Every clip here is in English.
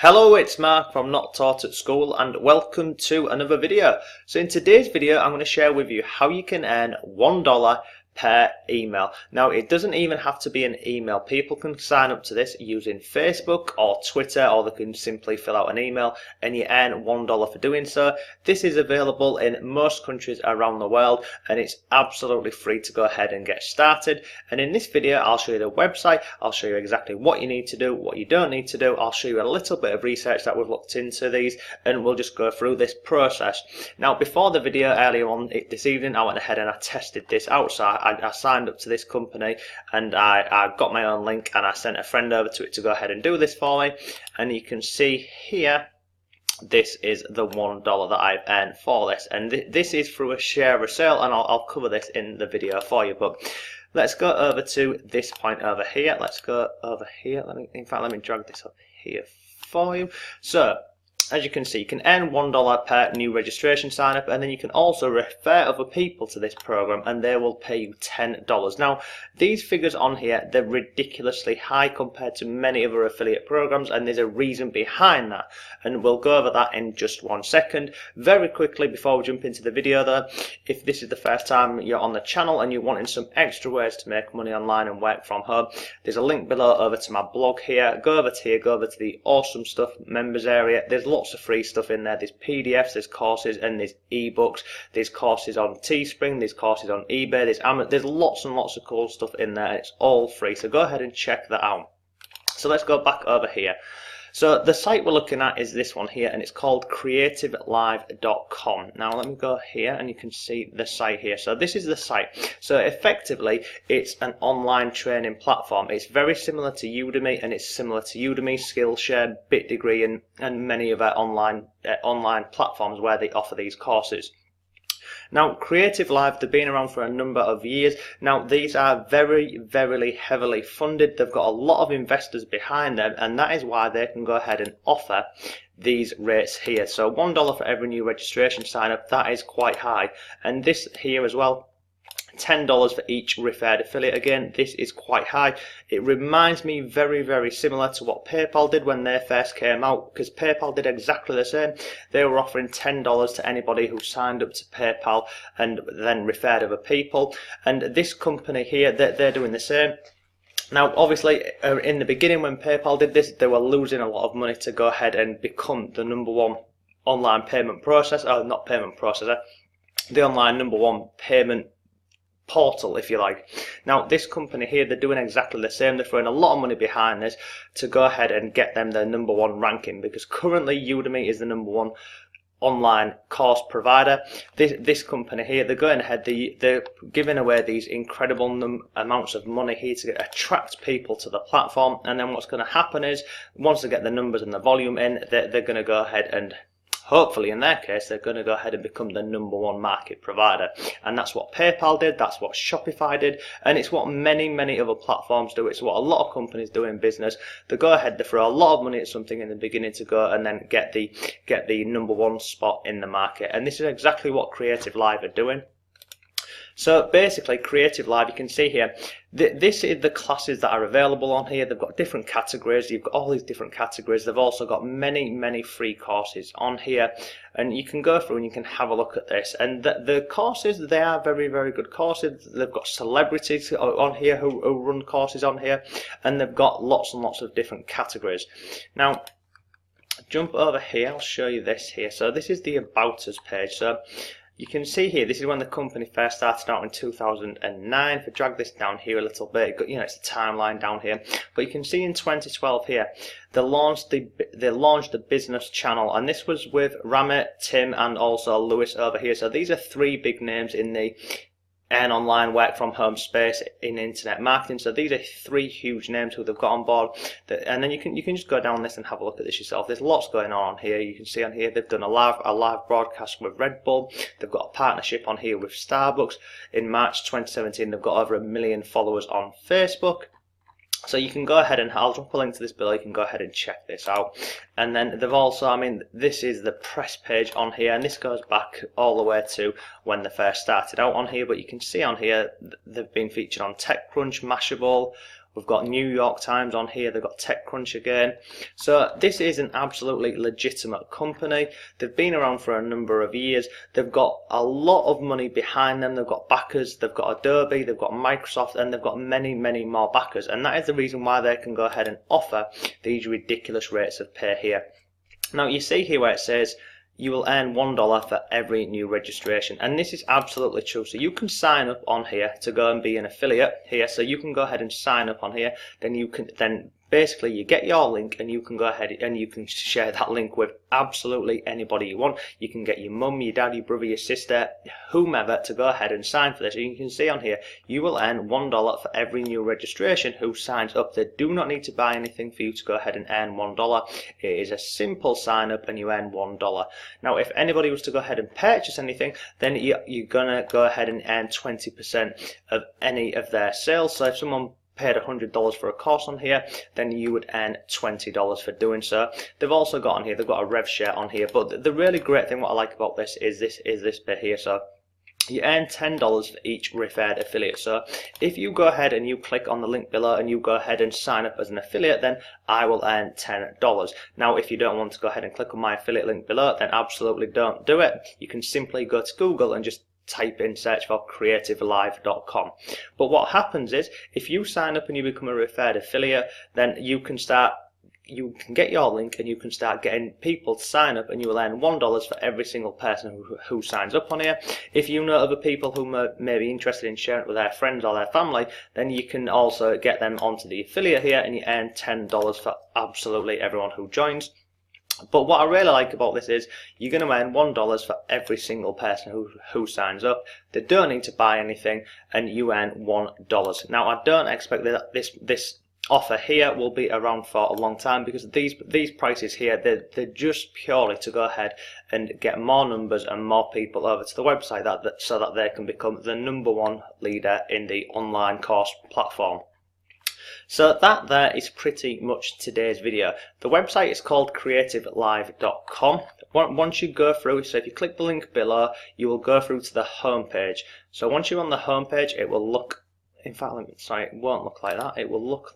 Hello, it's Mark from Not Taught at School and welcome to another video. So in today's video I'm going to share with you how you can earn $1 per email. Now it doesn't even have to be an email. People can sign up to this using Facebook or Twitter, or they can simply fill out an email and you earn $1 for doing so. This is available in most countries around the world and it's absolutely free to go ahead and get started. And in this video I'll show you the website, I'll show you exactly what you need to do, what you don't need to do, I'll show you a little bit of research that we've looked into these, and we'll just go through this process. Now before the video earlier on this evening I went ahead and I tested this out. So I signed up to this company and I got my own link and I sent a friend over to it to go ahead and do this for me, and you can see here this is the $1 that I've earned for this, and this is through a share or sale, and I'll cover this in the video for you. But let's go over to this point over here. Let's go over here. Let me drag this up here for you. So as you can see, you can earn $1 per new registration sign up, and then you can also refer other people to this program and they will pay you $10. Now these figures on here, they're ridiculously high compared to many other affiliate programs, and there's a reason behind that, and we'll go over that in just 1 second. Very quickly before we jump into the video though, if this is the first time you're on the channel and you're wanting some extra ways to make money online and work from home, there's a link below over to my blog here. Go over to here, go over to the awesome stuff members area. There's lots of free stuff in there. There's PDFs, there's courses, and there's ebooks. There's courses on Teespring, there's courses on eBay, there's lots and lots of cool stuff in there. It's all free, so go ahead and check that out. So let's go back over here. So the site we're looking at is this one here, and it's called creativelive.com. Now let me go here and you can see the site here. So this is the site. So effectively it's an online training platform. It's very similar to Udemy, and it's similar to Udemy, Skillshare, BitDegree, and many other online platforms where they offer these courses. Now Creative Live, they've been around for a number of years. Now these are very heavily funded. They've got a lot of investors behind them, and that is why they can go ahead and offer these rates here. So $1 for every new registration sign up, that is quite high. And this here as well, $10 for each referred affiliate. Again, this is quite high. It reminds me very similar to what PayPal did when they first came out, because PayPal did exactly the same. They were offering $10 to anybody who signed up to PayPal and then referred other people, and this company here, they're doing the same. Now obviously in the beginning when PayPal did this, they were losing a lot of money to go ahead and become the #1 online payment processor, not payment processor, the online #1 payment portal, if you like. Now this company here, they're doing exactly the same. They're throwing a lot of money behind this to go ahead and get them their #1 ranking, because currently Udemy is the #1 online course provider. This company here, they're going ahead, they're giving away these incredible amounts of money here to attract people to the platform, and then what's going to happen is once they get the numbers and the volume in, they're going to go ahead and hopefully in their case they're going to go ahead and become the #1 market provider. And that's what PayPal did, that's what Shopify did, and it's what many other platforms do. It's what a lot of companies do in business. They go ahead, they throw a lot of money at something in the beginning to go and then get the #1 spot in the market, and this is exactly what Creative Live are doing. So basically Creative Live, you can see here, this is the classes that are available on here. They've got different categories, you've got all these different categories. They've also got many free courses on here, and you can go through and you can have a look at this. And the courses, they are very good courses. They've got celebrities on here who run courses on here, and they've got lots and lots of different categories. Now jump over here, I'll show you this here. So this is the About Us page. So you can see here, this is when the company first started out in 2009. If I drag this down here a little bit, you know, it's a timeline down here. But you can see in 2012 here, they launched the business channel, and this was with Ramit, Tim, and also Lewis over here. So these are 3 big names in the earn online work from home space in internet marketing. So these are 3 huge names who they've got on board, and then you can just go down this and have a look at this yourself. There's lots going on here. You can see on here they've done a live broadcast with Red Bull. They've got a partnership on here with Starbucks. In March 2017 they've got over 1 million followers on Facebook. So you can go ahead and I'll drop a link to this below. You can go ahead and check this out. And then they've also, I mean, this is the press page on here, and this goes back all the way to when they first started out on here. But you can see on here they've been featured on TechCrunch, Mashable, We've got New York Times on here, they've got TechCrunch again. So this is an absolutely legitimate company. They've been around for a number of years. They've got a lot of money behind them. They've got backers, they've got Adobe, they've got Microsoft, and they've got many, many more backers. And that is the reason why they can go ahead and offer these ridiculous rates of pay here. Now you see here where it says you will earn $1 for every new registration, and this is absolutely true. So you can sign up on here to go and be an affiliate here, so you can go ahead and sign up on here, then basically you get your link and you can go ahead and you can share that link with absolutely anybody you want. You can get your mum, your dad, your brother, your sister, whomever to go ahead and sign for this. And you can see on here you will earn $1 for every new registration who signs up. They do not need to buy anything for you to go ahead and earn $1. It is a simple sign up and you earn $1. Now if anybody was to go ahead and purchase anything, then you're gonna go ahead and earn 20% of any of their sales. So if someone paid $100 for a course on here, then you would earn $20 for doing so. They've also got on here, they've got a rev share on here, but the really great thing what I like about this is this bit here. So you earn $10 for each referred affiliate. So if you go ahead and you click on the link below and you go ahead and sign up as an affiliate, then I will earn $10. Now if you don't want to go ahead and click on my affiliate link below, then absolutely don't do it. You can simply go to Google and just type in, search for creativelive.com. But what happens is if you sign up and you become a referred affiliate, then you can get your link and you can start getting people to sign up, and you will earn $1 for every single person who signs up on here. If you know other people who may be interested in sharing it with their friends or their family, then you can also get them onto the affiliate here and you earn $10 for absolutely everyone who joins. But what I really like about this is you're going to earn $1 for every single person who signs up. They don't need to buy anything and you earn $1. Now I don't expect that this offer here will be around for a long time, because these prices here, they're just purely to go ahead and get more numbers and more people over to the website so that they can become the #1 leader in the online course platform. So that there is pretty much today's video. The website is called creativelive.com. Once you go through, so if you click the link below, you will go through to the home page. So once you're on the home page, it will look, in fact, it won't look like that. It will look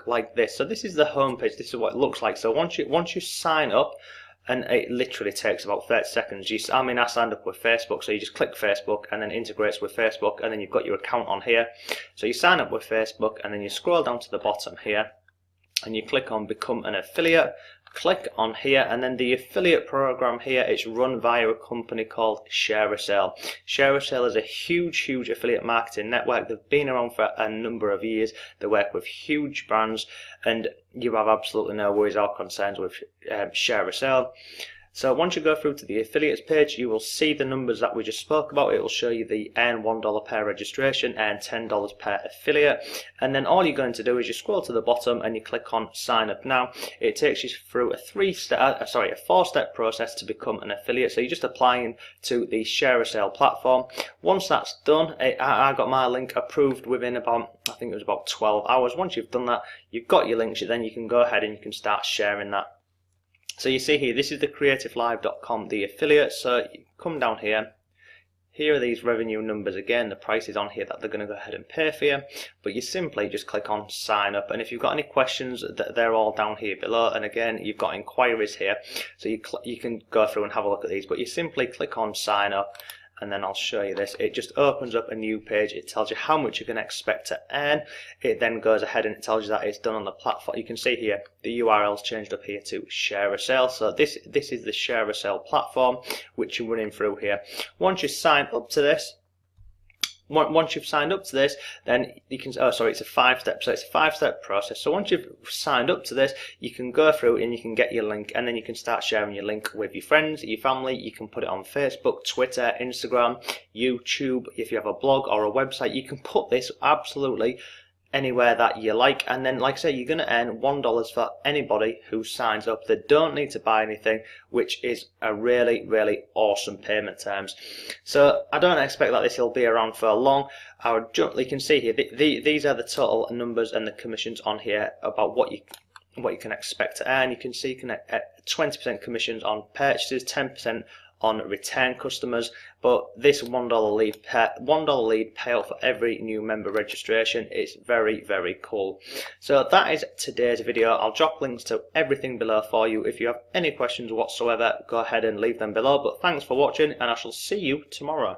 like this. So this is the home page. This is what it looks like. So once you sign up, and it literally takes about 30 seconds. I signed up with Facebook, so you just click Facebook and then integrates with Facebook, and then you've got your account on here. So you sign up with Facebook and then you scroll down to the bottom here and you click on become an affiliate. Click on here, and then the affiliate program here, it's run via a company called ShareASale. ShareASale is a huge affiliate marketing network. They've been around for a number of years. They work with huge brands, and you have absolutely no worries or concerns with ShareASale. So once you go through to the affiliates page, you will see the numbers that we just spoke about. It will show you the earn $1 per registration, earn $10 per affiliate, and then all you're going to do is you scroll to the bottom and you click on sign up now. It takes you through a four-step process to become an affiliate. So you're just applying to the ShareASale platform. Once that's done, I got my link approved within about, I think it was about 12 hours. Once you've done that, you've got your links, then you can go ahead and you can start sharing that. So you see here, this is the creativelive.com, the affiliate. So you come down here. Here are these revenue numbers again, the prices on here that they're going to go ahead and pay for you. But you simply just click on sign up. And if you've got any questions, they're all down here below. And again, you've got inquiries here. So you can go through and have a look at these. But you simply click on sign up. And then I'll show you this. It just opens up a new page. It tells you how much you can expect to earn. It then goes ahead and it tells you that it's done on the platform. You can see here the URL's changed up here to ShareASale. So this is the ShareASale platform which you're running through here. Once you sign up to this, once you've signed up to this, then you can, it's a 5-step, so it's a 5-step process. So once you've signed up to this, you can go through and you can get your link, and then you can start sharing your link with your friends, your family. You can put it on Facebook, Twitter, Instagram, YouTube. If you have a blog or a website, you can put this absolutely anywhere that you like, and then like I say, you're going to earn $1 for anybody who signs up. They don't need to buy anything, which is a really awesome payment terms. So I don't expect that this will be around for long. You can see here these are the total numbers and the commissions on here about what you can expect to earn. You can see you can 20% commissions on purchases, 10% on return customers, but this $1 lead payout for every new member registration is very, very cool. So that is today's video. I'll drop links to everything below for you. If you have any questions whatsoever, go ahead and leave them below. But thanks for watching, and I shall see you tomorrow.